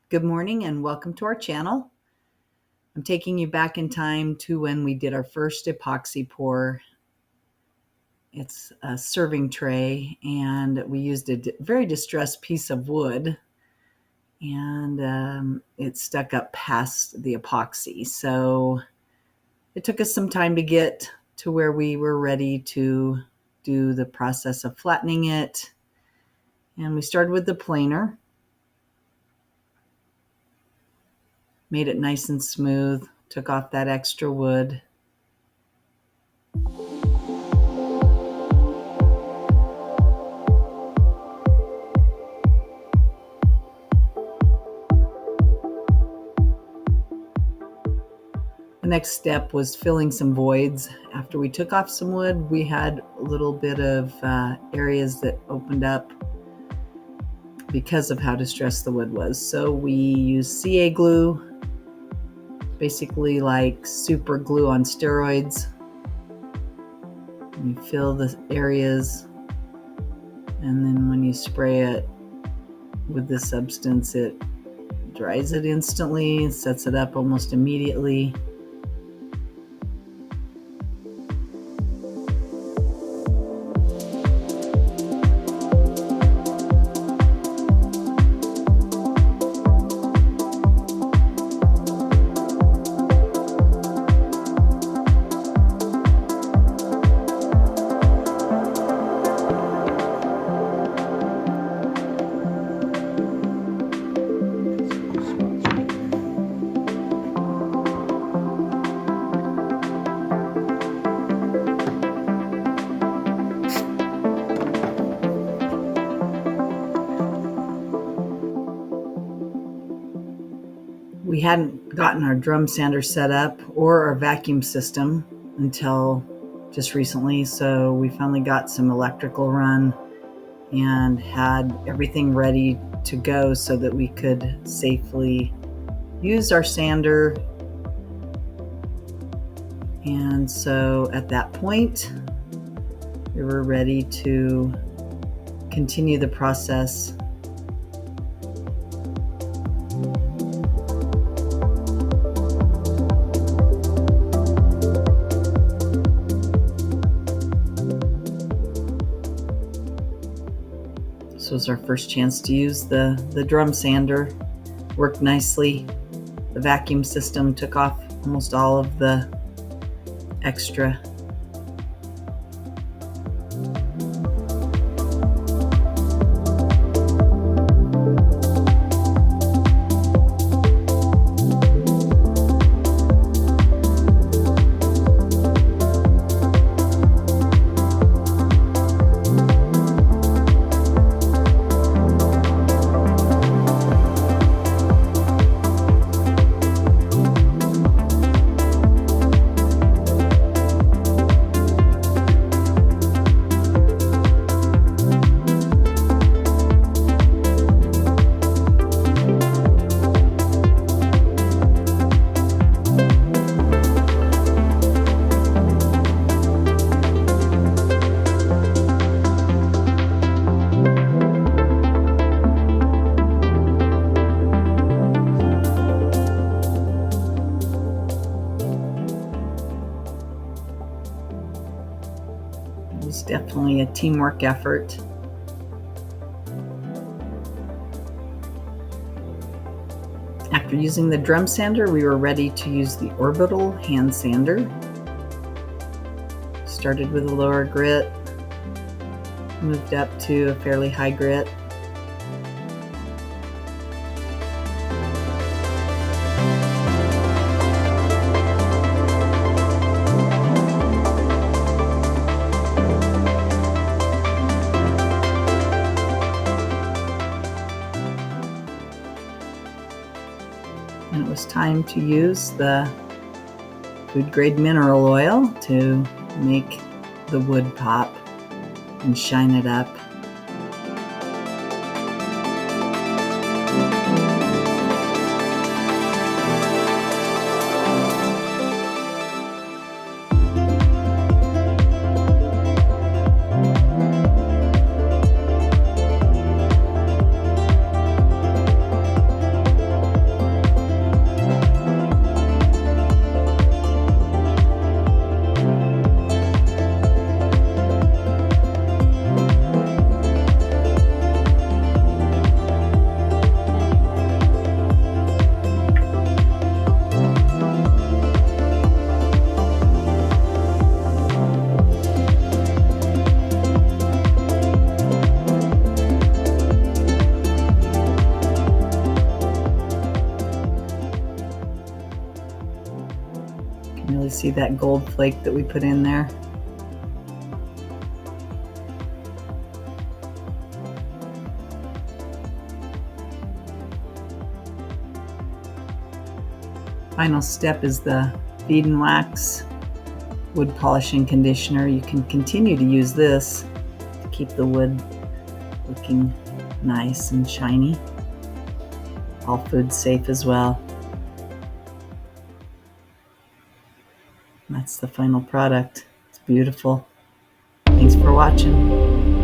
Good morning and welcome to our channel. I'm taking you back in time to when we did our first epoxy pour. It's a serving tray and we used a very distressed piece of wood and it stuck up past the epoxy. So it took us some time to get to where we were ready to do the process of flattening it. And we started with the planer. Made it nice and smooth, took off that extra wood. The next step was filling some voids. After we took off some wood, we had a little bit of areas that opened up because of how distressed the wood was. So we used CA glue, basically like super glue on steroids. You fill the areas, and then when you spray it with this substance, it dries it instantly, sets it up almost immediately. We hadn't gotten our drum sander set up or our vacuum system until just recently, so we finally got some electrical run and had everything ready to go so that we could safely use our sander. And so at that point, we were ready to continue the process. This was our first chance to use the drum sander. Worked nicely. The vacuum system took off almost all of the extra. It was definitely a teamwork effort. After using the drum sander, we were ready to use the orbital hand sander. Started with a lower grit, moved up to a fairly high grit. And it was time to use the food grade mineral oil to make the wood pop and shine it up. See that gold flake that we put in there? Final step is the bead and wax wood polishing conditioner. You can continue to use this to keep the wood looking nice and shiny. All food safe as well. That's the final product. It's beautiful. Thanks for watching.